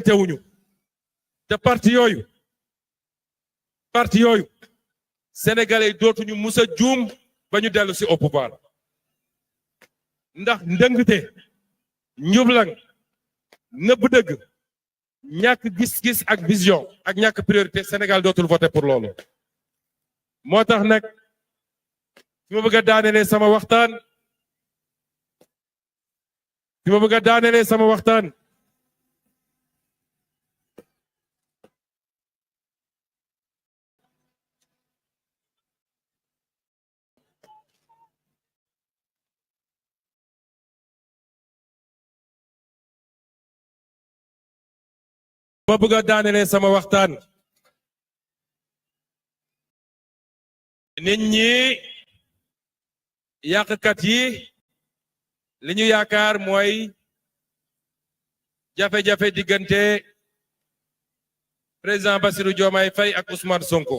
teewuñu te parti yooyu sénégalais dootuñu musa juum ba ñu dellu si au pouvoir ndax ndëngte njublang nëbb dëgg ñàkk gis-gis ak vision ak ñàkk priorité Sénégal dootul voter pour loolu moo tax nag fi ma bëgg a daanelee sama waxtaan nit ñi yàqkat yi li ñu yaakaar mooy jafe-jafe diggante président Bassirou Diomaye Faye ak Ousmane Sonko.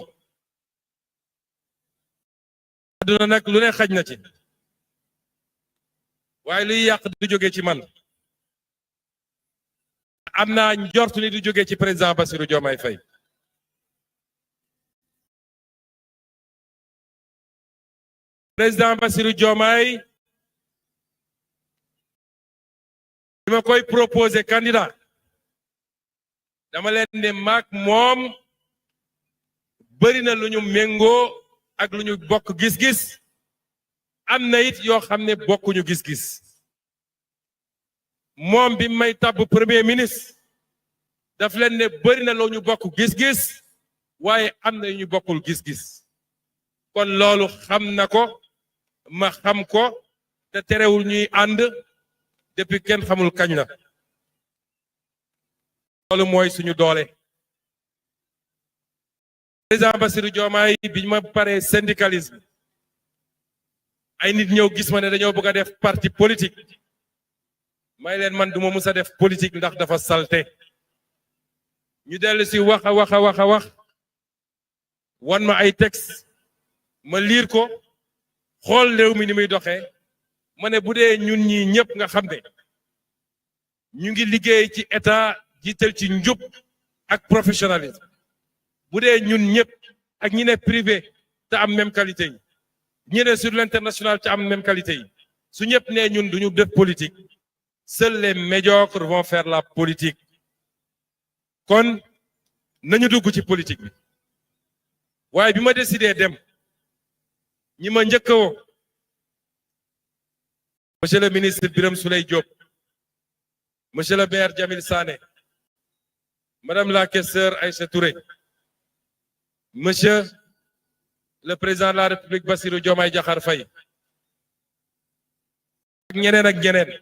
aduna nag lu ne xaj na ci waaye luy yàq du jóge ci man am naa njort ni du jóge ci président Bassirou Diomaye Faye. président Bassirou Diomaye bi ma koy proposer candidat dama leen ne maak moom bëri na lu ñu méngoo ak lu ñu bokk gis-gis am na it yoo xam ne bokkuñu gis-gis moom bi may tabb premier ministre daf leen ne bëri na lu ñu bokk gis-gis waaye am na yu ñu bokkul gis-gis kon loolu xam na ko ma xam ko te terewul ñuy ànd depuis kenn xamul kañ la loolu mooy suñu doole. président Bassirou Diomaye bi ma paree syndicalisme ay nit ñëw gis ma ne dañoo bëgg a def parti politique may leen man duma mus a def politique ndax dafa salte ñu dellu si wax a wax wan ma ay texte ma liir ko xool réew mi ni muy doxee ma ne bu dee ñun ñi ñëpp nga xam ne ñu ngi liggéey ci état jiital ci njub ak professionnalisme bu dee ñun ñëpp ak ñi ne privé te am même qualité yi ñi ne sur l'international te am même qualité yi su ñëpp ne ñun duñu def politique seuls les médiocres vont faire la politique kon nañu dugg ci politique bi waaye bi ma décidé dem ñi ma njëkk a woo monsieur le ministre Birame Souleye Diop monsieur le maire Jamil Sané madame la questeure Aïcha Touré monsieur le président de la République Bassirou Diomaye Diakhar Faye ak ñeneen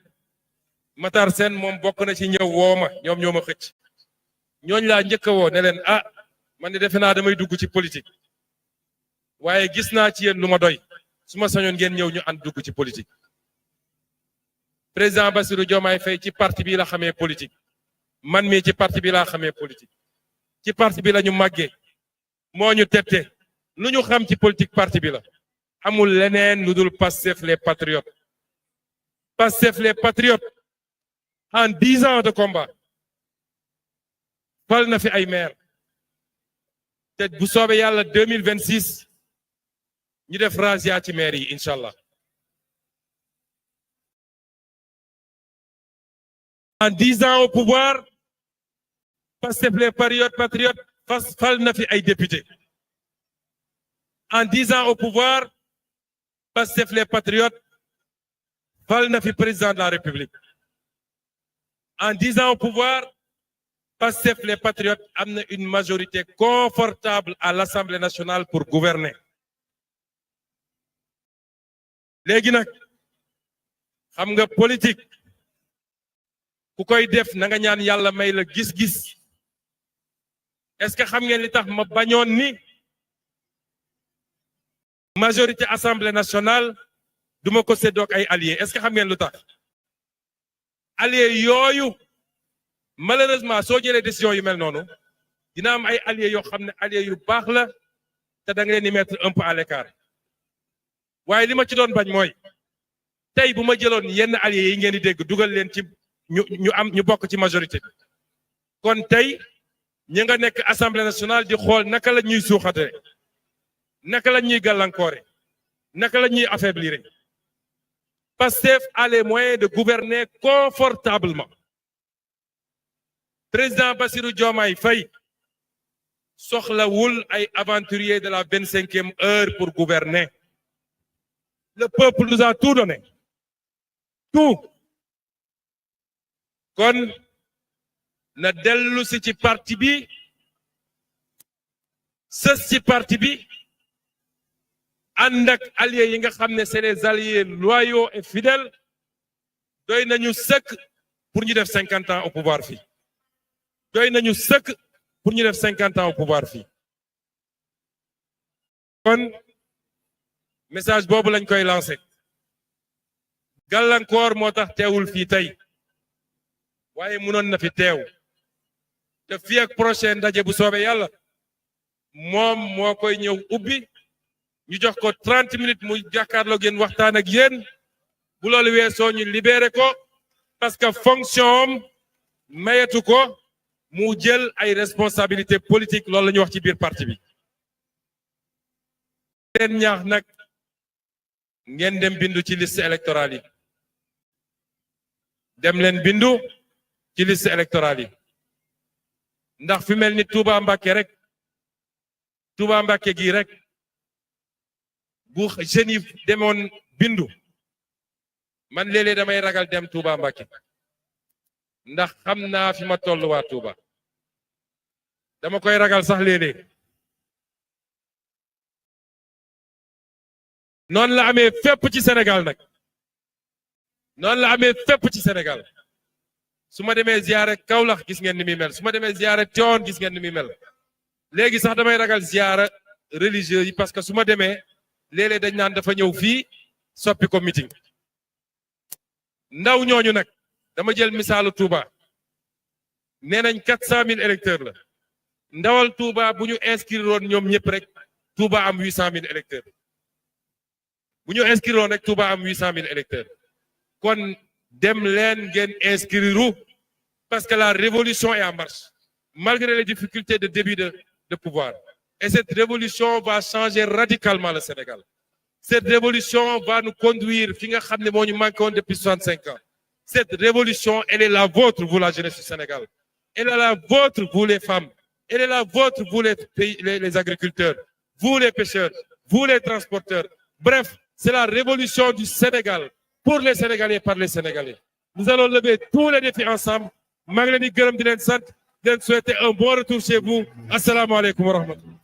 Matar Sène moom bokk na ci ñëw woo ma ñoom ñoo ma xëcc ñooñ laa njëkk a woo ne leen man de defe naa damay dugg ci politique waaye gis naa ci yéen lu ma doy su ma sañoon ngeen ñëw ñu ànd dugg ci politique président Bassirou Diomaye Faye ci parti bi la xamee politique man mii ci parti bi laa xamee politique ci parti bi la ñu màggee moo ñu tette lu ñu xam ci politique parti bi la amul leneen lu dul Pastef les patriotes en 10 ans de combat fal na fi ay maire te bu soobee yàlla 2026 ñu def razzia ci maire yi incha allah en 10 ans au pouvoir Pastef les patriotes fal na fi ay député en 10 ans au pouvoir Pastef les patriotes fal na fi président de la République en 10 ans au pouvoir Pastef les patriotes am na une majorité confortable à l'Assemblée nationale pour gouverner léegi nag xam nga politique ku koy def na nga ñaan yàlla may la gis-gis est-ce que xam ngeen li tax ma bañoon ni majorité Assemblée nationale duma ko séddoog ay alliés est-ce que xam ngeen lu tax alliés yooyu malheureusement soo jëlee décision yu mel noonu dina am ay alliés yoo xam ne alliés yu baax la te da nga leen di mettre un peu à l'écart waaye li ma ci doon bañ mooy tey bu ma jëloon yenn alliés yi ngeen di dégg dugal leen ci ñu bokk ci majorité bi kon tey ñi nga nekk assemblée nationale di xool naka la ñuy suuxate naka la ñuy gàllankoore naka la ñuy affaiblir. Pastef a les moyens de gouverner confortablement. Président Bassirou Diomaye Faye soxlawul ay aventuriers de la 25e heure pour gouverner. Le peuple nous a tout donné. Tout. Kon na dellu si ci parti bi sës ci parti bi ànd ak alliés yi nga xam ne c'est les alliés loyaux et fidèles doy nañu sëkk pour ñu def 50 ans au pouvoir fii doy nañu sëkk pour ñu def 50 ans au pouvoir fii kon message boobu lañ koy lancé gàllankoor moo tax teewul fii tey waaye mënoon na fi teew te fii ak prochain ndaje bu soobee yàlla moom moo koy ñëw ubbi ñu jox ko 30 minutes mu jàkkaarloo ngeen waxtaan ak yéen bu loolu weesoo ñu libéré ko parce que fonction mayetu ko mu jël ay responsabilités politiques loolu la ñu wax ci biir parti bi. leen ñaax nag ngeen dem bindu ci liste électorale yi dem leen bindu ci liste électorale yi ndax fi mel ni Touba Mbacké rek Touba Mbacké gi rek bu jeunes yi demoon bindu man léeg-léeg damay ragal dem Touba Mbacké ndax xam naa fi ma toll waa Touba dama koy ragal sax léeg-léeg noonu la amee fépp ci Sénégal nag noonu la amee fépp ci Sénégal su ma demee ziyaare Kaolack gis ngeen ni muy mel su ma demee ziyaare Tivaouane gis ngeen ni muy mel léegi sax damay ragal ziyaara religieux yi parce que su ma demee léeg-léeg dañ naan dafa ñëw fii soppi ko meeting ndaw ñooñu nag dama jël misaalu Touba nee nañ 400 000 électeurs la ndawal Touba bu ñu inscrire woon ñoom ñëpp rek Touba am 800 000 électeurs bu ñu inscrire woon rek Touba am 800 000 électeurs kon dem leen ngeen inscrire parce que la révolution est en marche malgré les difficultés de début de pouvoir. Et cette révolution va changer radicalement le Sénégal. Cette révolution va nous conduire fi nga xam ne moo ñu manqué woon depuis 65 ans. Cette révolution, elle est la vôtre, vous la jeunesse du Sénégal. Elle est la vôtre, vous les femmes. Elle est la vôtre, vous les agriculteurs, vous les pêcheurs, vous les transporteurs. Bref, c'est la révolution du Sénégal pour les Sénégalais par les Sénégalais. Nous allons lever tous les défis ensemble. maa ngi leen di gërëm di leen sant di leen souhaiter un bon retour chez vous. Assalamu alaikum wa rahmatullah.